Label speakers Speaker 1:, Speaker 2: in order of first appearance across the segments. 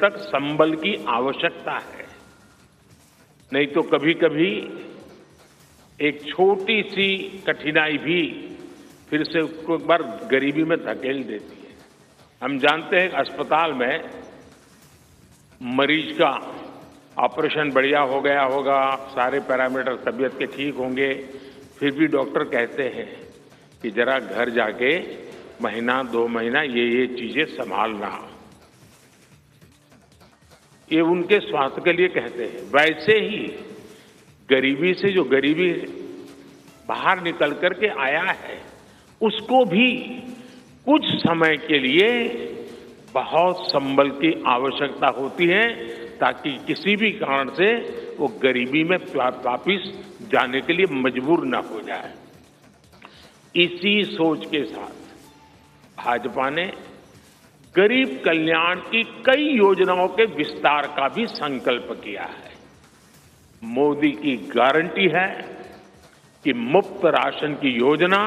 Speaker 1: तक संबल की आवश्यकता है। नहीं तो कभी कभी एक छोटी सी कठिनाई भी फिर से उसको एक बार गरीबी में धकेल देती है। हम जानते हैं अस्पताल में मरीज का ऑपरेशन बढ़िया हो गया होगा, सारे पैरामीटर तबीयत के ठीक होंगे, फिर भी डॉक्टर कहते हैं कि जरा घर जाके महीना 2 महीना ये चीजें संभालना। ये उनके स्वास्थ्य के लिए कहते हैं। वैसे ही गरीबी से जो गरीबी बाहर निकल करके आया है, उसको भी कुछ समय के लिए बहुत संबल की आवश्यकता होती है, ताकि किसी भी कारण से वो गरीबी में वापिस जाने के लिए मजबूर ना हो जाए। इसी सोच के साथ भाजपा ने गरीब कल्याण की कई योजनाओं के विस्तार का भी संकल्प किया है। मोदी की गारंटी है कि मुफ्त राशन की योजना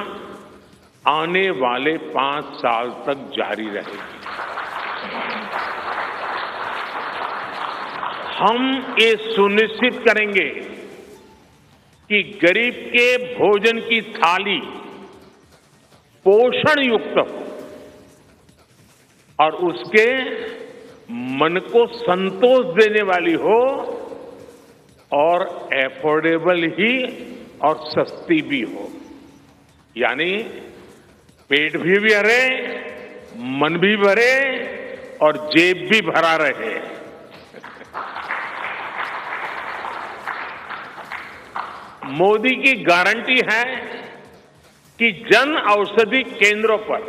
Speaker 1: आने वाले 5 साल तक जारी रहेगी। हम ये सुनिश्चित करेंगे कि गरीब के भोजन की थाली पोषण युक्त हो और उसके मन को संतोष देने वाली हो, और एफोर्डेबल ही और सस्ती भी हो। यानी पेट भी भरे, मन भी भरे और जेब भी भरा रहे। मोदी की गारंटी है कि जन औषधि केंद्रों पर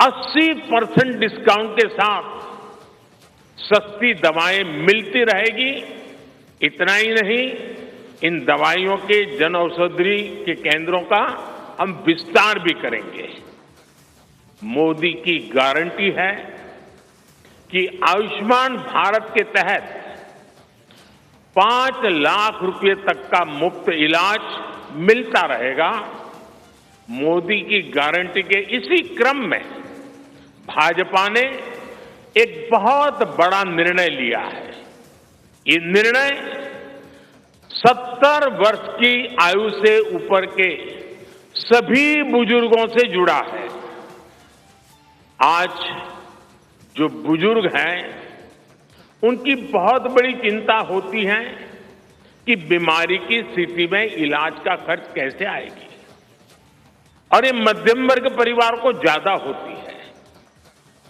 Speaker 1: 80% डिस्काउंट के साथ सस्ती दवाएं मिलती रहेगी। इतना ही नहीं, इन दवाइयों के जन औषधि के केंद्रों का हम विस्तार भी करेंगे। मोदी की गारंटी है कि आयुष्मान भारत के तहत 5 लाख रुपए तक का मुफ्त इलाज मिलता रहेगा। मोदी की गारंटी के इसी क्रम में भाजपा ने एक बहुत बड़ा निर्णय लिया है। ये निर्णय 70 वर्ष की आयु से ऊपर के सभी बुजुर्गों से जुड़ा है। आज जो बुजुर्ग हैं, उनकी बहुत बड़ी चिंता होती है कि बीमारी की स्थिति में इलाज का खर्च कैसे आएगी, और ये मध्यम वर्ग परिवार को ज्यादा होती है।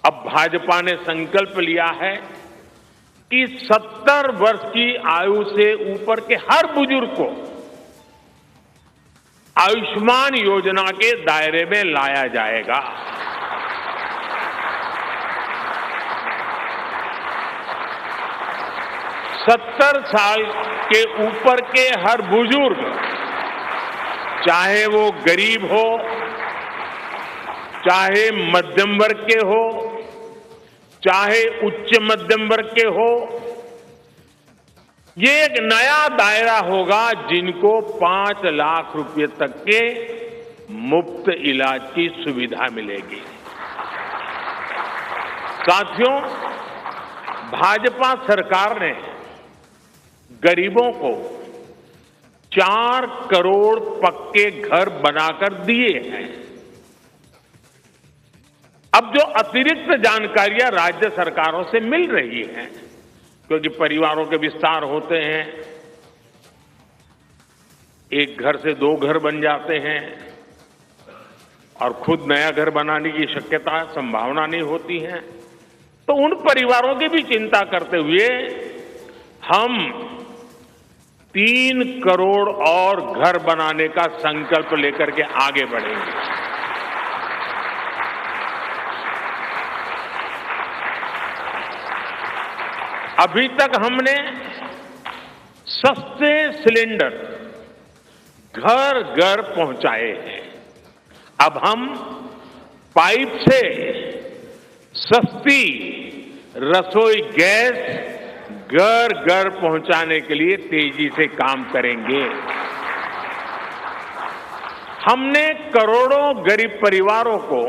Speaker 1: अब भाजपा ने संकल्प लिया है कि 70 वर्ष की आयु से ऊपर के हर बुजुर्ग को आयुष्मान योजना के दायरे में लाया जाएगा। सत्तर साल के ऊपर के हर बुजुर्ग, चाहे वो गरीब हो, चाहे मध्यम वर्ग के हो, चाहे उच्च मध्यम वर्ग के हो, ये एक नया दायरा होगा जिनको 5 लाख रुपए तक के मुफ्त इलाज की सुविधा मिलेगी। साथियों, भाजपा सरकार ने गरीबों को 4 करोड़ पक्के घर बनाकर दिए हैं। अब जो अतिरिक्त जानकारियां राज्य सरकारों से मिल रही हैं, क्योंकि परिवारों के विस्तार होते हैं, एक घर से 2 घर बन जाते हैं और खुद नया घर बनाने की शक्यता, संभावना नहीं होती है, तो उन परिवारों की भी चिंता करते हुए हम 3 करोड़ और घर बनाने का संकल्प लेकर के आगे बढ़ेंगे। अभी तक हमने सस्ते सिलेंडर घर घर पहुंचाए हैं। अब हम पाइप से सस्ती रसोई गैस घर घर पहुंचाने के लिए तेजी से काम करेंगे। हमने करोड़ों गरीब परिवारों को